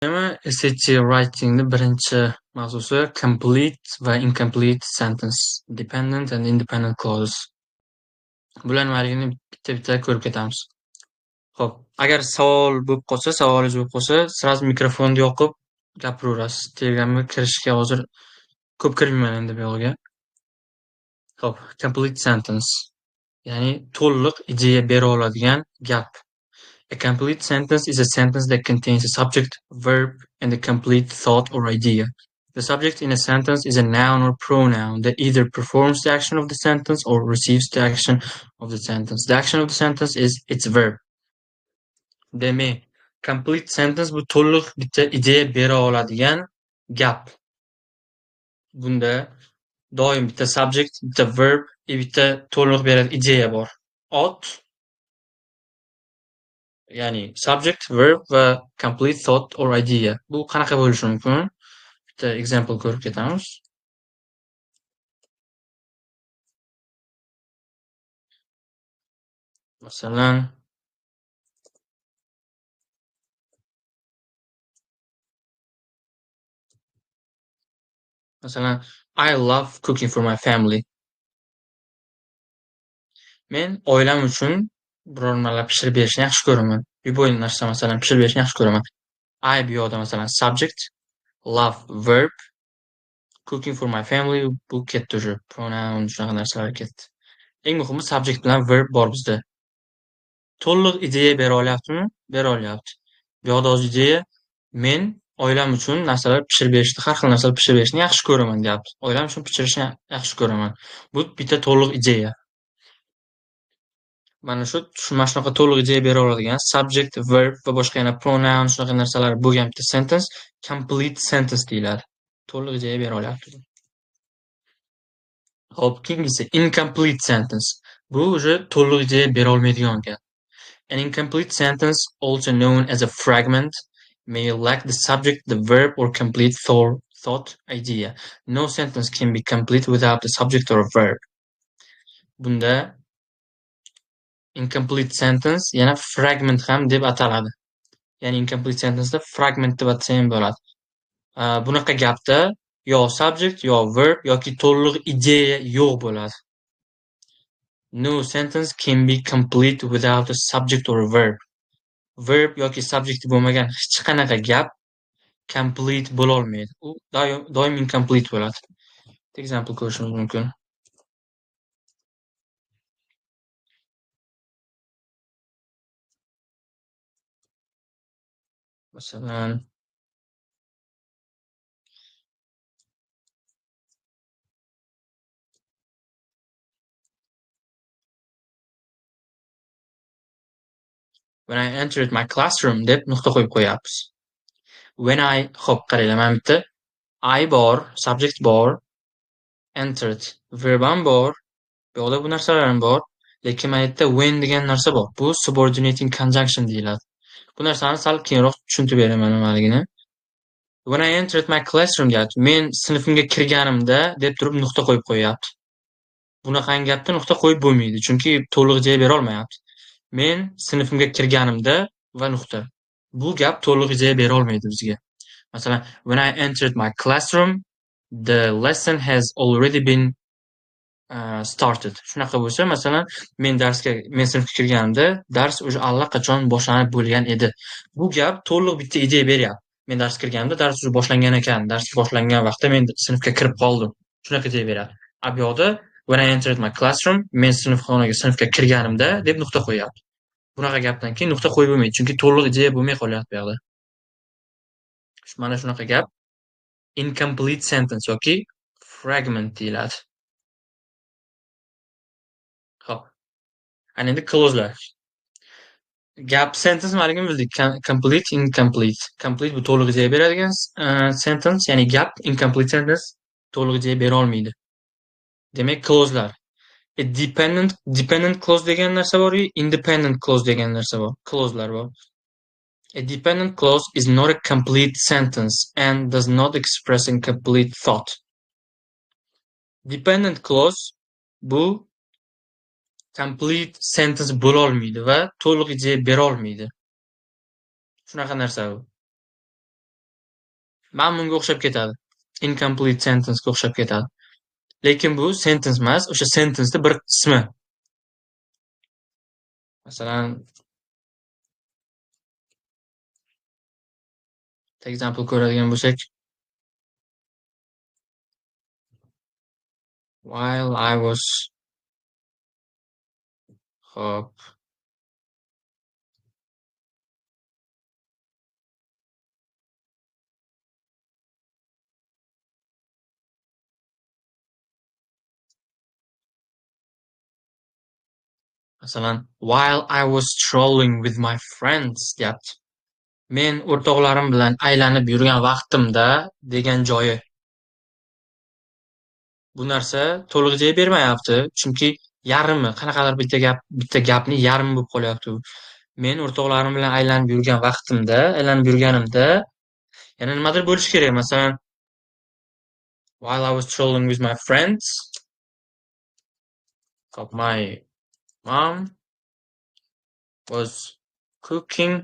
SAT writing'ni birinchi mavzusi complete va incomplete sentence, dependent and independent clause. Bular nimaligini bitta-bitta ko'rib ketamiz. Xo'p, agar savol bo'lib qolsa, savolingiz bo'lib qolsa, sразу mikrofonni yoqib gapiraverasiz. Telegramga kirishga hozir ko'p kirmayman endi bu yo'lga. Xo'p, complete sentence, ya'ni to'liq ideya bera oladigan gap. A complete sentence is a sentence that contains a subject, verb, and a complete thought or idea. The subject in a sentence is a noun or pronoun that either performs the action of the sentence or receives the action of the sentence. The action of the sentence is its verb. Demak, complete sentence bu to'liq bitta ideya bera oladigan gap. Bunda doim bitta subject, bitta verb, bitta to'liq beradigan ideya bor. Ot, ya'ni subject, verb va complete thought or idea. Bu qanaqa bo'lishi mumkin? Bitta example ko'rib ketamiz. Masalan, I love cooking for my family. Men oilam uchun biror nimalar pishirib berishni yaxshi ko'raman. Любой narsa masalan pishirib berishni yaxshi ko'raman. I bu yoqda masalan subject, love verb, cooking for my family bu ketdi уже. Pronoun shunaqa narsalar ketdi. Eng muhimi subject bilan verb bor bizda. To'liq ideya bera olyaptimi? Bera olyapti. Bu yoqda hozir ideya men oilam uchun narsalar pishirib berishni, har xil narsalar pishirib berishni yaxshi ko'raman deyapti. Oilam uchun pishirishni yaxshi ko'raman. Bu bitta to'liq ideya. Mana shunaqa to'liq ideya bera oladigan subject, verb va boshqa yana pronoun shunaqa narsalar bo'lgan bitta sentence complete sentence deyiladi. To'liq ideya bera olyapti. Hop, keyingisi incomplete sentence. Bu уже to'liq ideya bera olmaydigan gap. An incomplete sentence, also known as a fragment, may lack the subject, the verb, or complete thought idea. No sentence can be complete without a subject or a verb. Bunda incomplete sentence yana fragment ham deb ataladi. Ya'ni incomplete sentence'da fragment deb atsa ham bo'ladi. Bunaqa gapda yo subject, yo verb yoki to'liq ideya yo'q bo'ladi. No sentence can be complete without a subject or a verb. Verb yoki subject bo'lmagan hech qanaqa gap complete bo'la olmaydi. U doim incomplete bo'ladi. Example ko'rishimiz mumkin. Masalan, when I entered my classroom deb nuqta qo'yib qo'yapmiz. When I, xo'p, qaranglar, mana bitta I bor, subject bor, entered, verb ham bor, bu yoqda bu narsalar ham bor, lekin mana yerda when degan narsa bor. Bu subordinating conjunction deyiladi. Bu narsani sal keyinroq tushuntirib beraman nimaligini. When I entered my classroom deyapti. Men sinfimga kirganimda deb turib nuqta qo'yib qo'yapti. Bunaqangi gapda nuqta qo'yib bo'lmaydi, chunki to'liq ideya bera olmayapti. Men sinfimga kirganimda va nuqta. Bu gap to'liq ideya bera olmaydi bizga. Masalan, when I entered my classroom, the lesson has already been started. Shunaqa bo'lsa, masalan, men sinfga kirganimda dars уже allaqachon boshlanib bo'lgan edi. Bu gap to'liq bitta ideya beryapti. Men dars kirganimda dars уже boshlangan ekan. Dars boshlangan vaqtda men sinfga kirib qoldim. Shunaqa ideya beradi. Bu yoqda when I entered my classroom, men sinfga kirganimda deb nuqta qo'yapti. Bunaqa gapdan keyin nuqta qo'yib bo'lmaydi, chunki to'liq ideya bo'lmay qolyapti bu yoqda. Mana shunaqa gap incomplete sentence yoki fragment deyiladi. Xo'p. Ana endi clause'lar. Gap sentence nimaligini bildik. Complete, incomplete. Complete bu to'liq ideya beradigan sentence, ya'ni gap. Incomplete sentence to'liq ideya bera olmaydi. Demak, clause'lar. Dependent clause degan narsa bor, independent clause degan narsa bor. Clause'lar bor. A dependent clause is not a complete sentence and does not express a complete thought. Dependent clause bu complete sentence bo'la olmaydi va to'liq ideya bera olmaydi. Shunaqa narsa u. Mana bunga o'xshab ketadi. Incomplete sentence'ga o'xshab ketadi. Lekin bu sentence emas, o'sha sentence'ning bir qismi. Masalan, example ko'radigan bo'lsak, while I was hop masalan, while I was strolling with my friends deyapti. Men o'rtoqlarim bilan aylanib yurgan vaqtimda degan joyi. Bu narsa to'lig'iga bermayapti, chunki yarmi qanaqadir bitta gapni yarmi bo'lib qolyapti u. Men o'rtoqlarim bilan aylanib yurganimda yana nimadir bo'lishi kerak. Masalan, while I was strolling with my friends, my mom was cooking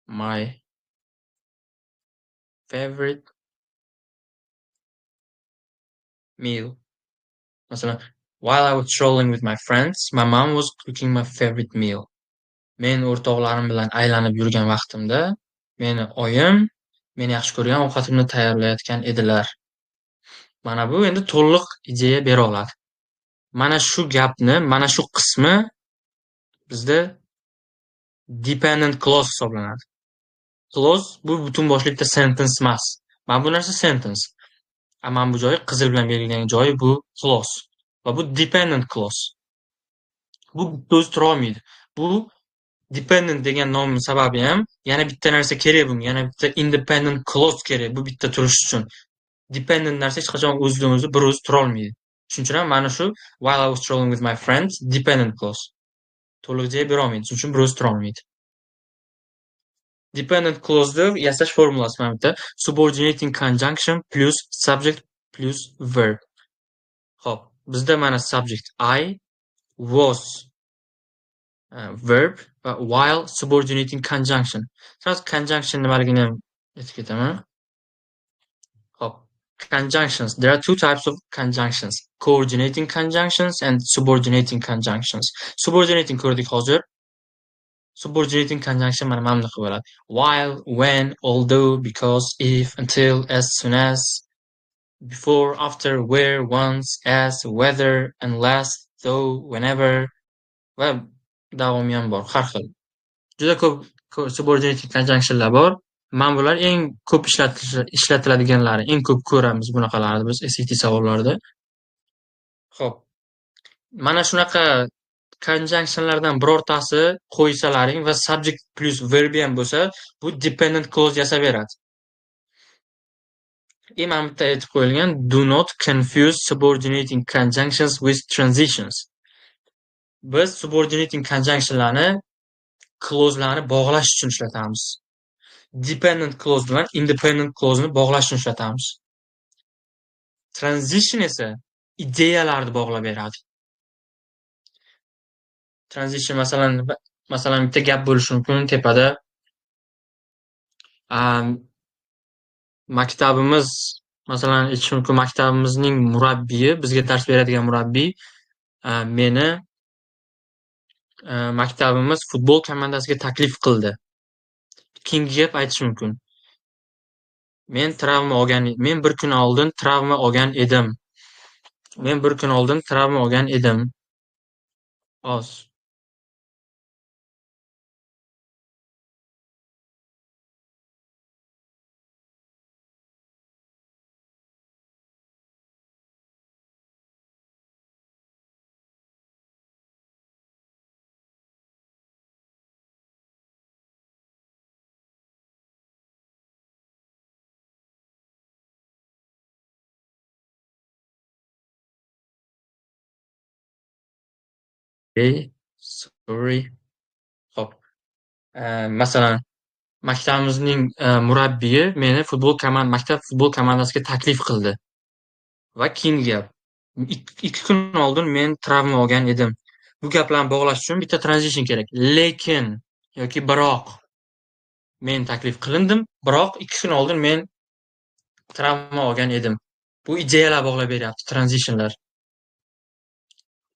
my favorite meal. Masalan, while I was strolling with my friends, my mom was cooking my favorite meal. Men o'rtoqlarim bilan aylanib yurgan vaqtimda meni oyim meni yaxshi ko'rgan ovqatimni tayyorlayotgan edilar. Mana bu endi to'liq ideya bera oladi. Mana shu gapni, mana shu qismi bizda dependent clause hisoblanadi. Clause bu butun boshli bitta sentence emas. Mana bu narsa sentence. Mana bu joyi qizil bilan belgilangan joyi bu clause. Va bu dependent clause. Bu o'zi tura olmaydi. Bu dependent degan nomni sababi ham yana bitta narsa kerak bunga, yana bitta independent clause kerak bu bitta turish uchun. Dependent narsa hech qachon o'zidan o'zi bir o'zi tura olmaydi. Shuning uchun ham mana shu while I was strolling with my friends dependent clause. To'liq javob bera olmaydi, shuning uchun bir o'zi tura olmaydi. Dependent clause'ni yasash formulasi mana bitta subordinating conjunction plus subject plus verb. Xo'p, bizda mana subject I was verb va while subordinating conjunction. Sразу conjunction nimaligini ham aytib ketaman. Hop. Conjunctions. There are two types of conjunctions. Coordinating conjunctions and subordinating conjunctions. Subordinating ko'rdik hozir. Subordinating conjunction mana bunaqa bo'ladi. While, when, although, because, if, until, as soon as, before, after, where, once, as, whether, unless, though, whenever va davomi ham bor, har xil. Juda ko'p subordinating conjunctionlar bor. Mana bular eng ko'p ishlatiladiganlari, eng ko'p ko'ramiz bunaqalarni biz SAT savollarida. Xo'p. Mana shunaqa conjunctionlardan birortasi qo'ysalaring va subject plus verb ham bo'lsa, bu dependent clause yasaveradi. Mana bitta aytib qo'yilgan do not confuse subordinating conjunctions with transitions. Biz subordinating conjunctionlarni clauselarni bog'lash uchun ishlatamiz. Dependent clause bilan independent clause'ni bog'lash uchun ishlatamiz. Transition esa ideyalarni bog'lab beradi. Transition masalan bitta gap bo'lishi mumkin tepada maktabimiz masalan aytish mumkin maktabimizning murabbiyi, bizga dars beradigan murabbiy meni maktabimiz futbol komandasiga taklif qildi. Keyingi gap aytish mumkin. Men bir kun oldin travma olgan edim. Oz. Sorry. Hop. Masalan, maktabimizning murabbiyi meni maktab futbol komandasiga taklif qildi. Va keyingi gap. 2 kun oldin men travma olgan edim. Bu gaplarni bog'lash uchun bitta transition kerak. Lekin yoki biroq men taklif qilindim, biroq 2 kun oldin men travma olgan edim. Bu ideyalar bog'lab beryapti, transitionlar.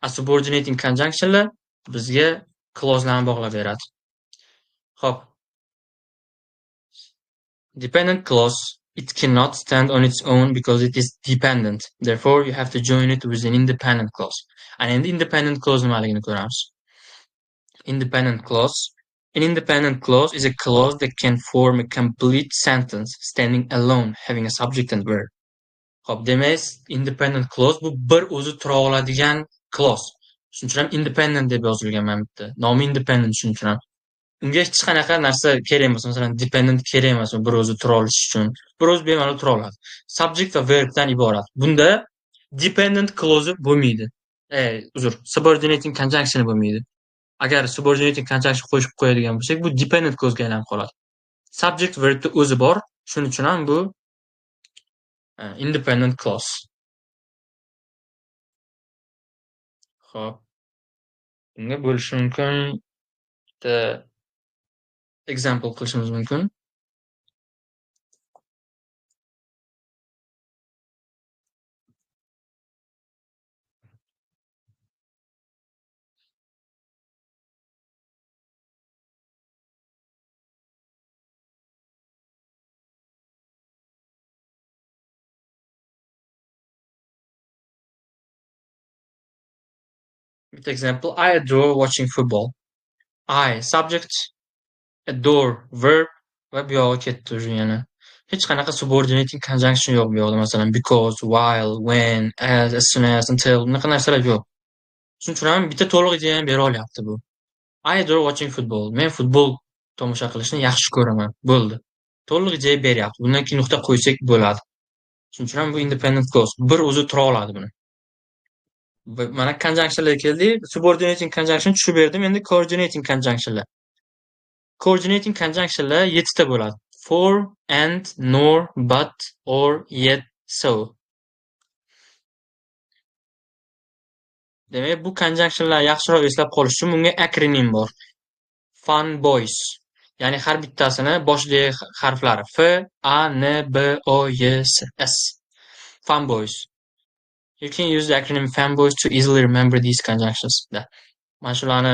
A subordinating conjunctionlar bizga clause'larni bog'lab beradi. Xo'p, dependent clause, it cannot stand on its own because it is dependent. Therefore, you have to join it with an independent clause. Ana endi independent clause nimaligini ko'ramiz. Independent clause. An independent clause is a clause that can form a complete sentence standing alone, having a subject and verb. Xo'p, demak, independent clause bu bir o'zi tura oladigan clause. Shuning uchun ham independent deb yozilgan mana bu yerda. Nomi independent shuning uchun ham. Unga hech qanaqa narsa kerak emas. Masalan, dependent kerak emas bir o'zi tura olishi uchun. Bir o'zi bemalol tura oladi. Subject va verbdan iborat. Bunda dependent clause bo'lmaydi. Uzr, subordinating conjunction bo'lmaydi. Agar subordinating conjunction qo'shib qo'yadigan bo'lsak, bu dependent clause'ga aylanib qoladi. Subject verbda o'zi bor, shuning uchun ham bu independent clause. Xo'p. Bunga bo'lishi mumkin. Bitta example qilishimiz mumkin. Bitta example, I adore watching football. I subject, adore verb va bu yog'i ketdi уже yana. Hech qanaqa subordinating conjunction yo'q bu yoqda, masalan because, while, when, as soon as, until bunaqa narsalar yo'q. Shuning uchun ham bitta to'liq ideyani bera olyapti bu. I adore watching football. Men futbol tomosha qilishni yaxshi ko'raman. Bo'ldi. To'liq ideya beryapti. Bundan keyin nuqta qo'ysak bo'ladi. Shuning uchun ham bu independent clause. Bir o'zi tura oladi buni. Mana conjunctionlarga keldik. Subordinating conjunction tushib berdim. Endi coordinating conjunctionlar. Coordinating conjunctionlar 7 ta bo'ladi. For, and, nor, but, or, yet, so. Demak, bu conjunctionlar yaxshiroq eslab qolish uchun bunga akronim bor. Fun boys. Ya'ni har bittasini boshidagi harflari F, A, N, B, O, Y, S. Fun boys. You can use the acronym fanboys to easily remember these conjunctions. Mana shularni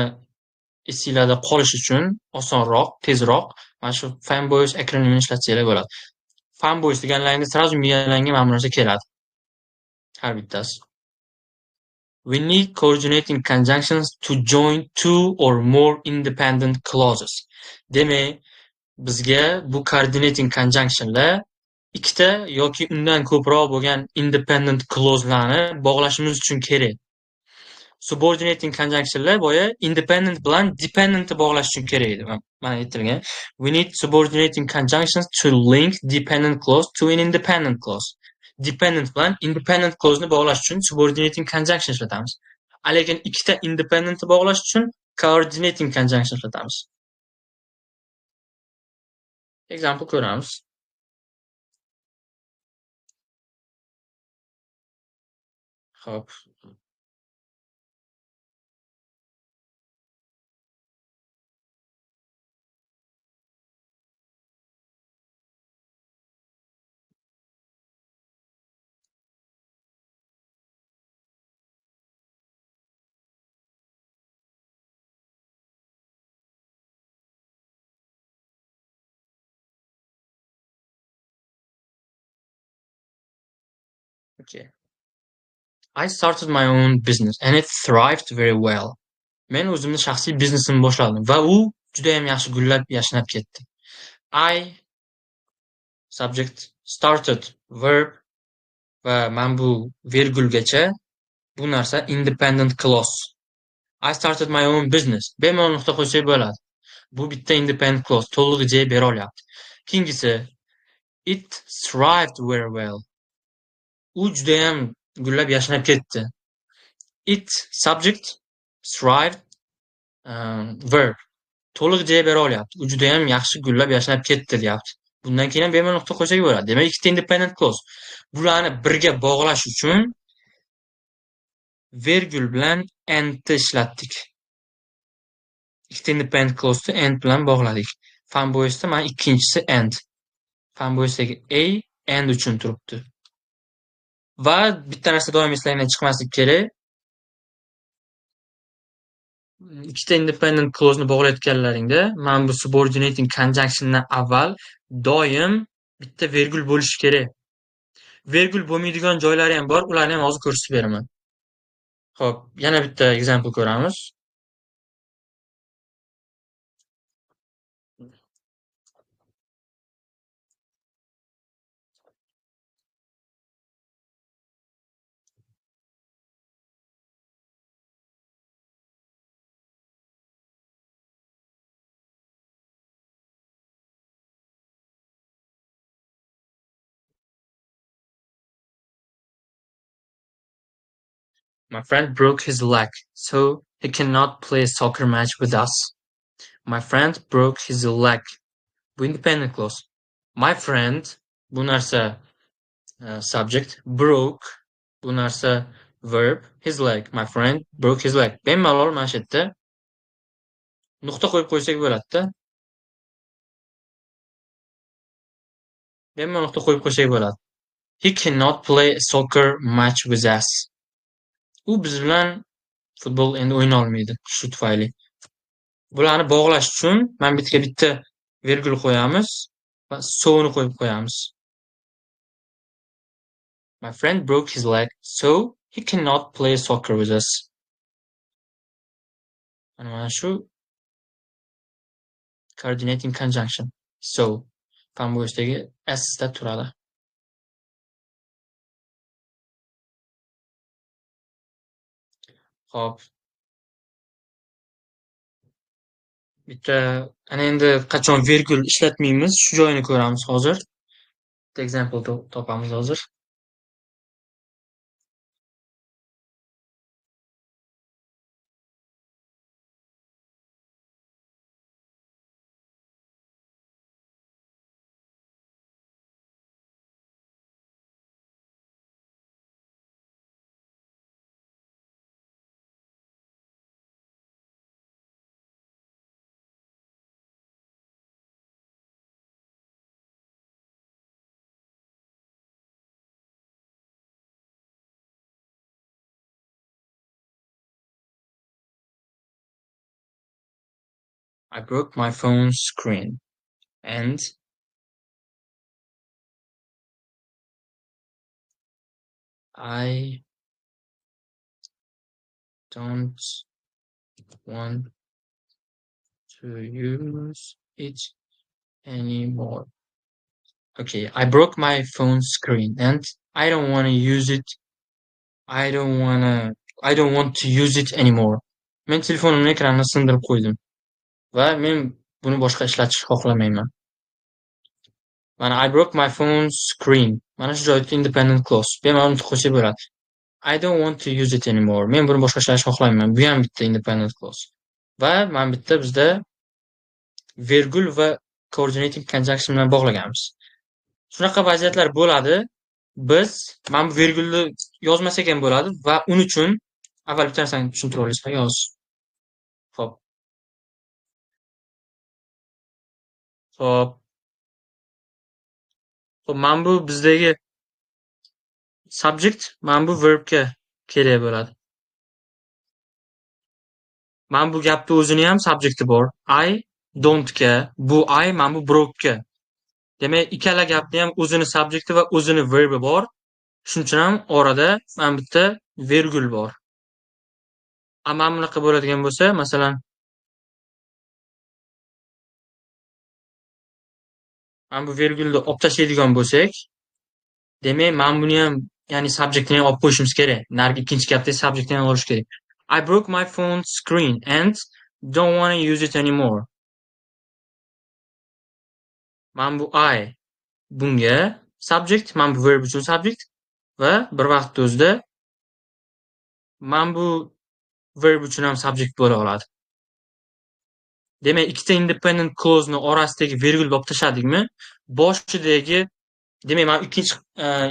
esinglarda qolish uchun osonroq, tezroq mana shu fanboys akronimini ishlatsanglar bo'ladi. Fanboys deganlaringda sразу miyalangga mana bu narsa keladi. Har bittasi. We need coordinating conjunctions to join two or more independent clauses. Demak, bizga bu coordinating conjunctionlar ikkita yoki undan ko'proq bo'lgan independent clauselarni bog'lashimiz uchun kerak. Subordinating conjunctionlar boya independent bilan dependentni bog'lash uchun kerak edi. Mana aytilgan. We need subordinating conjunctions to link dependent clause to an independent clause. Dependent bilan independent clause'ni bog'lash uchun subordinating conjunction ishlatamiz. Lekin ikkita independentni bog'lash uchun coordinating conjunction ishlatamiz. Example ko'ramiz. Xo'p. Okay. I started my own business and it thrived very well. Men o'zimni shaxsiy biznesimni boshladim va u juda ham yaxshi gullab yashnab ketdi. I subject started verb va mana bu virgulgacha bu narsa independent clause. I started my own business. Bemalol nuqta qo'ysak bo'ladi. Bu bitta independent clause. To'liq ideya bera olyapti. Keyingisi it thrived very well. U juda ham gullab yashnab ketdi. It subject thrived verb. To'liq ideya bera olyapti. U juda ham yaxshi gullab yashnab ketdi deyapti. Bundan keyin ham bemalol nuqta qo'ysak bo'ladi. Demak, ikkita independent clause. Bularni birga bog'lash uchun virgul bilan andni ishlatdik. Ikkita independent clause'ni and bilan bog'ladik. Fanboysda mana ikkinchisi and. Fanboysdagi A and uchun turibdi. Va bitta narsa doim eslangdan chiqmasligi kerak. Ikkita independent clause'ni bog'layotganlaringda mana bu subordinating conjunctiondan avval doim bitta vergul bo'lishi kerak. Vergul bo'lmaydigan joylari ham bor, ularni ham hozir ko'rsatib beraman. Xo'p, yana bitta example ko'ramiz. My friend broke his leg, so he cannot play a soccer match with us. My friend broke his leg. Bu independent clause. My friend bu narsa subject, broke bu narsa verb, his leg. My friend broke his leg. Bemalol mana shu yerda nuqta qo'yib qo'ysak bo'ladi-da. Bemalol nuqta qo'yib qo'ysak bo'ladi. He cannot play a soccer match with us. U biz bilan futbol endi o'yna olmaydi shu tufayli. Bularni bog'lash uchun mana bu yerga bitta vergul qo'yamiz va so'ni qo'yib qo'yamiz. My friend broke his leg, so he cannot play soccer with us. Mana shu coordinating conjunction. So fan bo'lishdagi s'da turadi. Xo'p. Bitta ana endi qachon vergul ishlatmaymiz, shu joyini ko'ramiz hozir. Bitta example topamiz hozir. I broke my phone screen and I don't want to use it anymore. Okay, I broke my phone screen and I don't want to use it. I don't want to use it anymore. Men telefonimni ekranini sindirib qo'ydim va men buni boshqa ishlatishni xohlamayman. Mana I broke my phone screen. Mana shu joyda independent clause. Bemalol qo'shib bo'ladi. I don't want to use it anymore. Men buni boshqa ishlashni xohlamayman. Bu ham bitta independent clause. Va mana bitta bizda vergul va coordinating conjunction bilan bog'laganmiz. Shunaqa vaziyatlar bo'ladi. Biz mana bu vergulni yozmasak ham bo'ladi va uning uchun avval bitta narsani tushuntirib olishga yoz. Xo'p. Xo'p. Xo'p, mana bu bizdagi subject, mana bu verbga kerak bo'ladi. Mana bu gapni o'zini ham subjecti bor. I don't ga, bu I, mana bu broke ga. Demak, ikkala gapni ham o'zini subjecti va o'zini verbi bor. Shuning uchun ham orada mana bitta vergul bor. Mana bunaqa bo'ladigan bo'lsa, masalan, mana bu vergulni olib tashlaydigan bo'lsak, demak, mana buni ham, ya'ni subjectni ham olib qo'yishimiz kerak. Narigi ikkinchi gapdagi subjectni ham olish kerak. I broke my phone screen and don't want to use it anymore. Mana bu I bunga subject, mana bu verb uchun subject va bir vaqtda o'zida mana bu verb uchun ham subject bo'la oladi. Demak, ikkita independent clause'ni orasidagi vergulni olib tashladikmi, boshidagi, demak, mana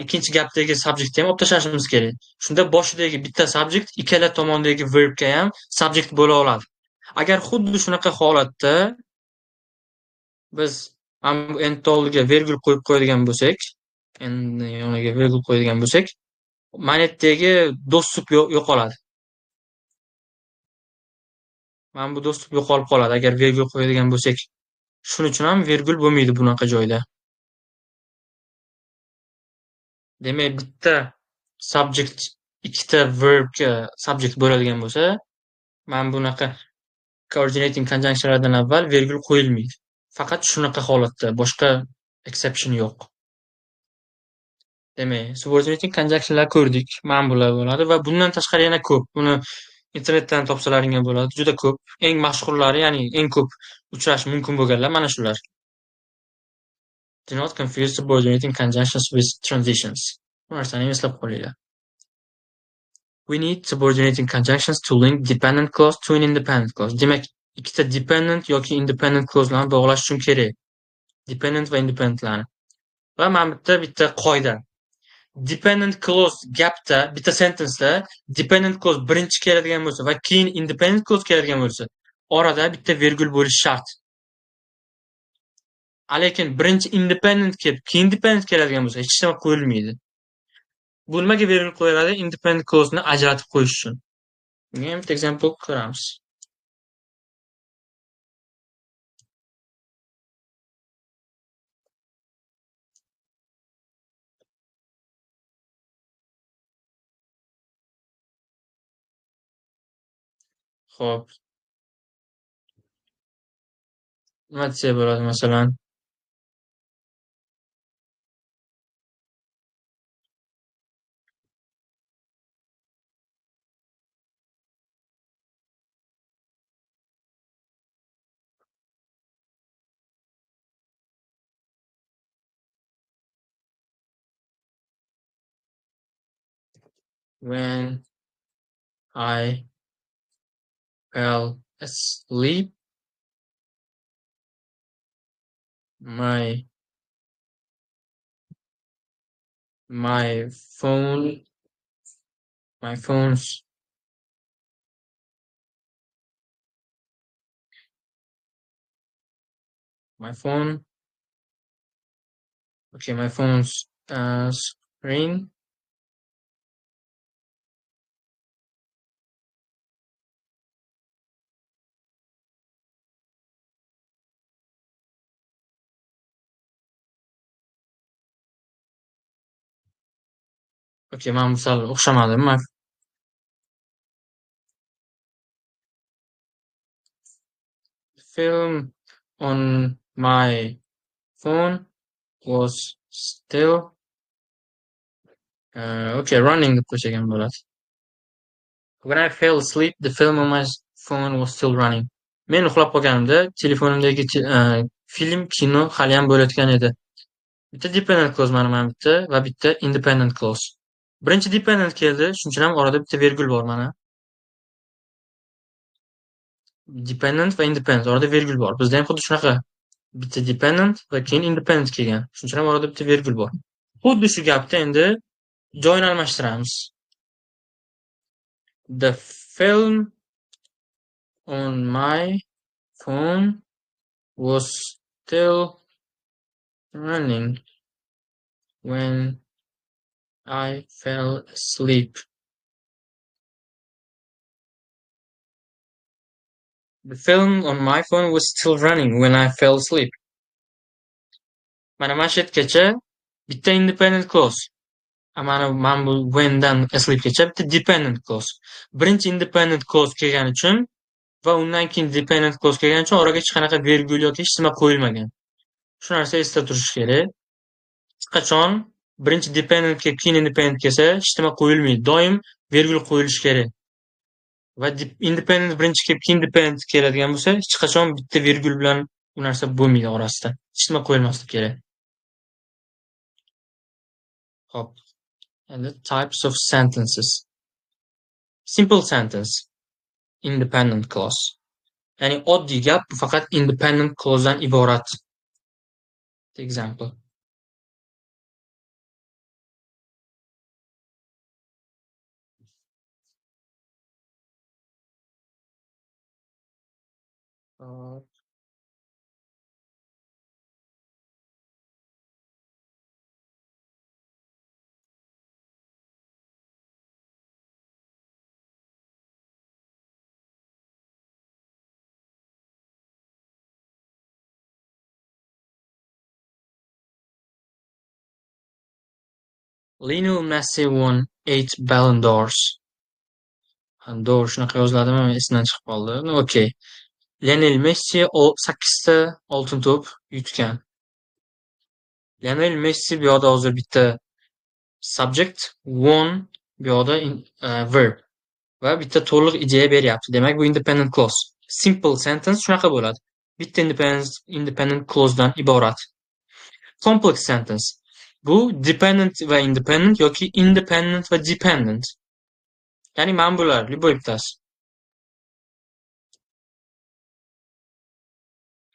ikkinchi gapdagi subjectni ham olib tashlashimiz kerak. Shunda boshidagi bitta subject ikkala tomondagi verbga ham subject bo'la oladi. Agar xuddi shunaqa holatda biz mana bu end oldiga vergul qo'yib qo'yadigan bo'lsak, endi yoniga virgul qo'yadigan bo'lsak, mana bu yerdagi do'stlik yo'qoladi. Mana bu do'stlik yo'qolib qoladi agar virgul qo'yadigan bo'lsak. Shuning uchun ham virgul bo'lmaydi bunaqa joyda. Demak, bitta subject ikkita verbga subject bo'ladigan bo'lsa, mana bunaqa coordinating conjunctionlardan avval virgul qo'yilmaydi. Faqat shunaqa holatda, boshqa exception yo'q. Demak, subordinating conjunctionlar ko'rdik. Mana bular bo'ladi va bundan tashqari yana ko'p. Buni internetdan topsalaring ham bo'ladi. Juda ko'p. Eng mashhurlari, ya'ni eng ko'p uchrashi mumkin bo'lganlar mana shular. Do not confuse subordinating conjunctions with transitions. Bu narsani eslab qolinglar. We need subordinating conjunctions to link dependent clause to an independent clause. Demak, ikkita dependent yoki independent clauselarni bog'lash uchun kerak. Dependent va independentlarni. Va mana bitta qoida. Dependent clause gapda, bitta sentence'da dependent clause birinchi keladigan bo'lsa va keyin independent clause keladigan bo'lsa, orada bitta virgul bo'lishi shart. Lekin birinchi independent kelib, keyin dependent keladigan bo'lsa, hech narsa qo'yilmaydi. Bu nimaga virgul qo'yiladi? Independent clause'ni ajratib qo'yish uchun. Bunga bitta example ko'ramiz. Xo'p, nima desak bo'ladi masalan? When I fell asleep, my my phone my phone's my phone okay my phone's screen okay man sal o'xshamadim. My film on my phone was still okay running deb qo'ysak ham bo'ladi. When I fell asleep, the film on my phone was still running. Men uxlab qolganimda telefonimdagi film, kino hali ham bo'layotgan edi. Bitta dependent clause mana bitta va bitta independent clause. Birinchi dependent keldi, shuning uchun ham orada bitta virgul bor mana. Dependent va independent orada virgul bor. Bizda ham xuddi shunaqa. Bitta dependent va keyin independent kelgan. Shuning uchun ham orada bitta virgul bor. Xuddi shu gapda endi joyini almashtiramiz. The film on my phone was still running when I fell asleep. The film on my phone was still running when I fell asleep. Mana shu yergacha bitta independent clause. Mana bu whendan asleepgacha bitta dependent clause. Birinchi independent clause kelgani uchun va undan keyin dependent clause kelgani uchun oraga hech qanaqa virgul yoki hech nima qo'yilmagan. Shu narsa esda turish kerak. Hech qachon birinchi dependent kelib keyin independent kelsa hech nima qo'yilmaydi. Doim virgul qo'yilishi kerak. Va independent birinchi kelib keyin dependent keladigan bo'lsa, hech qachon bitta virgul bilan bu narsa bo'lmaydi orasida. Hech nima qo'yilmasligi kerak. Hop. And the types of sentences. Simple sentence. Independent clause. Ya'ni oddiy gap bu faqat independent clause'dan iborat. Example. Lionel Messi won 8 Ballon d'Ors. To'g'ri shunaqa yoziladimi? Esimdan chiqib qoldi. No, okey. Lionel Messi 8ta oltin to'p yutgan. Lionel Messi bu yoqda hozir bitta subject, won bu yoqda verb va bitta to'liq ideya beryapti. Demak, bu independent clause. Simple sentence shunaqa bo'ladi. Bitta independent clause'dan iborat. Complex sentence. Bu dependent va independent yoki independent va dependent. Ya'ni mana bular, любой bittasi.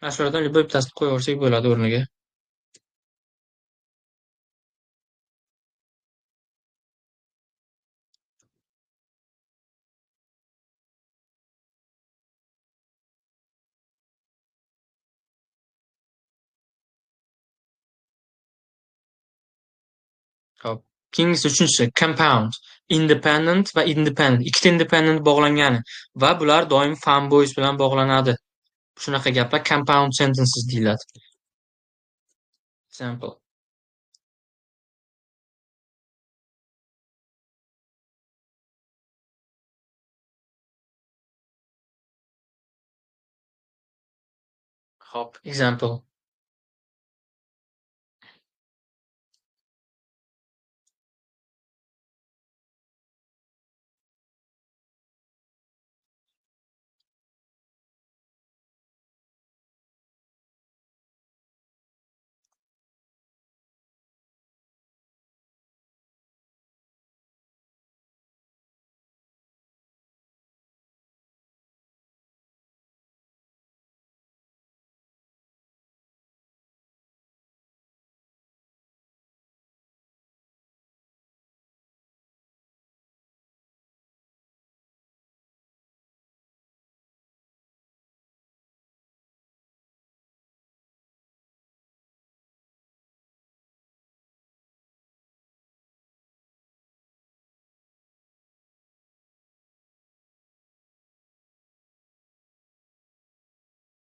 Mana shulardan любой bittasini qo'yaversak bo'ladi o'rniga. Hop. Keyingisi uchinchisi compound. Independent va independent. Ikkita independent bog'langani va bular doim fan voice bilan bog'lanadi. Shunaqa gaplar compound sentences deyiladi. Example. Hop. Example.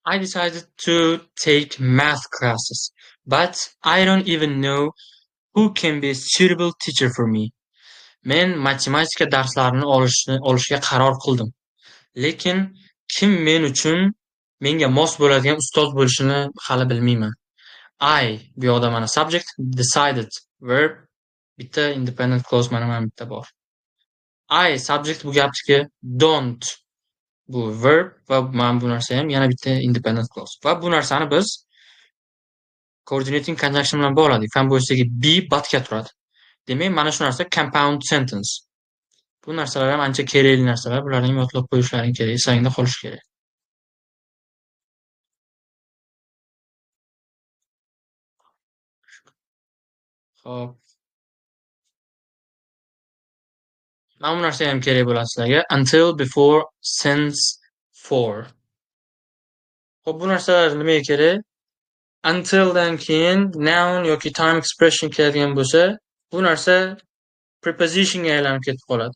I decided to take math classes, but I don't even know who can be a suitable teacher for me. Men matematika darslarini olishga qaror qildim. Lekin kim men uchun menga mos bo'ladigan ustoz bo'lishini hali bilmayman. I bu yoqda mana subject, decided verb, bitta independent clause mana bitta bor. I subject bu gapniki don't bu verb va mana bu narsa ham yana bitta independent clause. Va bu narsani biz coordinating conjunction bilan bog'ladik. Fan bo'yisidagi be butga turadi. Demak, mana shu narsa compound sentence. Bu narsalar ham ancha kerakli narsalar. Bularni ham yodlab qo'yishlaring kerak, esingda qolishi kerak. Xo'p. Mana bu narsa ham kerak bo'ladi sizlarga. Until, before, since, for. Xo'p, bu narsalar nimaga kerak? Untildan keyin noun yoki time expression keladigan bo'lsa, bu narsa prepositionga aylanib ketib qoladi.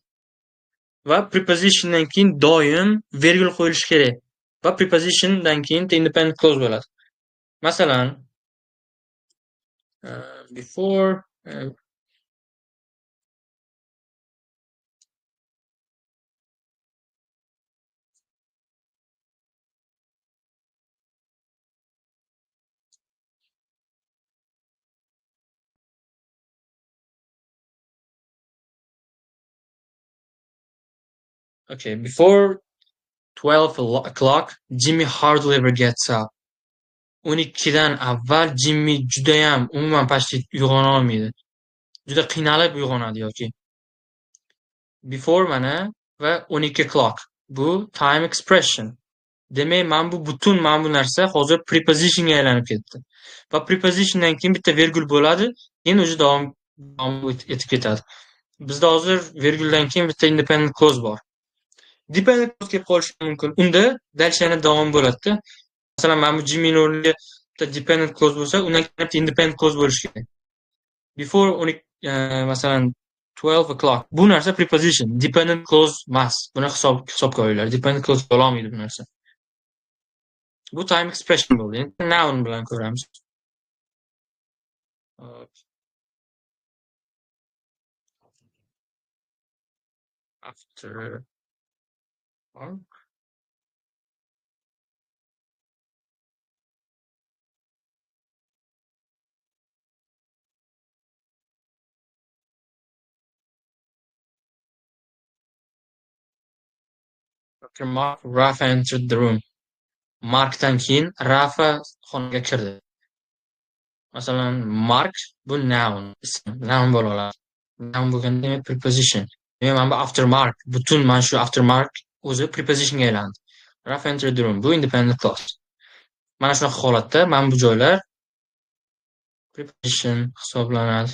Va prepositiondan keyin doim vergul qo'yilishi kerak. Va prepositiondan keyin independent clause bo'ladi. Masalan, before okay, before 12 o'clock, Jimmy hardly ever gets up. 12dan avval Jimmy judayam umuman pastga uyg'ona olmaydi. Juda qiynalib uyg'onadi yoki. Before mana va 12 o'clock. Bu time expression. Demak, mana bu butun mana bu narsa hozir prepositionga aylanib ketdi. Va prepositiondan keyin bitta vergul bo'ladi, keyin o'zi davom etib ketadi. Bizda hozir verguldan keyin bitta independent clause bor. Dependent clause kelib qolishi mumkin. Unda dalshani davom bo'ladi-da. Masalan, mana bu Jimmy'ning o'rniga bitta dependent clause bo'lsa, undan keyin bitta independent clause bo'lishi kerak. Before masalan 12 o'clock. Bu narsa preposition, dependent clause emas. Buni hisobga olinglar. Dependent clause bo'la olmaydi bu narsa. Bu time expression bo'ldi. Endi noun bilan ko'ramiz. After work. After Mark, Rafa entered the room. Markdan keyin Rafa xonaga kirdi. Masalan, Mark bu noun, ism, noun bo'la oladi. Noun bo'lganda demak preposition. Demak, mana bu after Mark, butun mana shu after Mark o'zi prepositionga aylandi. Rafa entered the room. Bu independent clause. Mana shunaqa holatda mana bu joylar preposition hisoblanadi.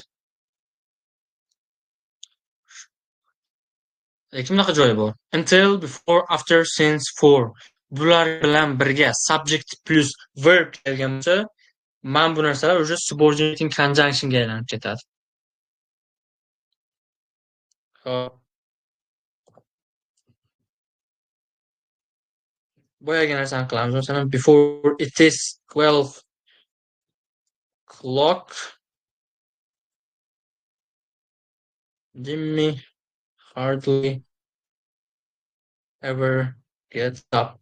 Lekin bunaqa joyi bor. Until, before, after, since, for. Bular bilan birga subject plus verb kelgan bo'lsa, mana bu narsalar уже subordinating conjunctionga aylanib ketadi. Hop. Boyagi narsani qilamiz. Masalan, before it is 12 o'clock, Jimmy hardly ever gets up.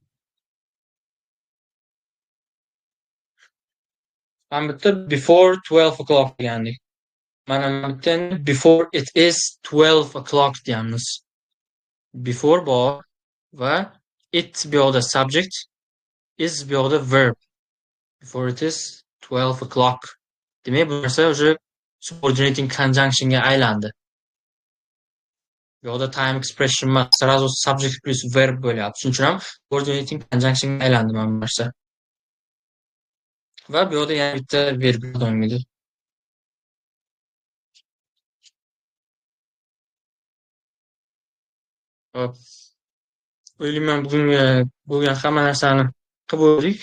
Mana bu yerda before 12 o'clock degandik. Mana bu yerda before it is 12 o'clock deyamiz. Before bor va it bu yoqda subject, is bu yoqda verb. Before it is 12 o'clock. Demak, bu narsa уже subordinating conjunctionga aylandi. Bu yoqda time expression emas, сразу subject plus verb bo'lyapti. Shuning uchun ham subordinating conjunctionga aylandi mana bu narsa. Va bu yoqda yana bitta verb yordamida. Hop. O'ylayman bugungi bo'lgan hamma narsani qilib bo'ldik.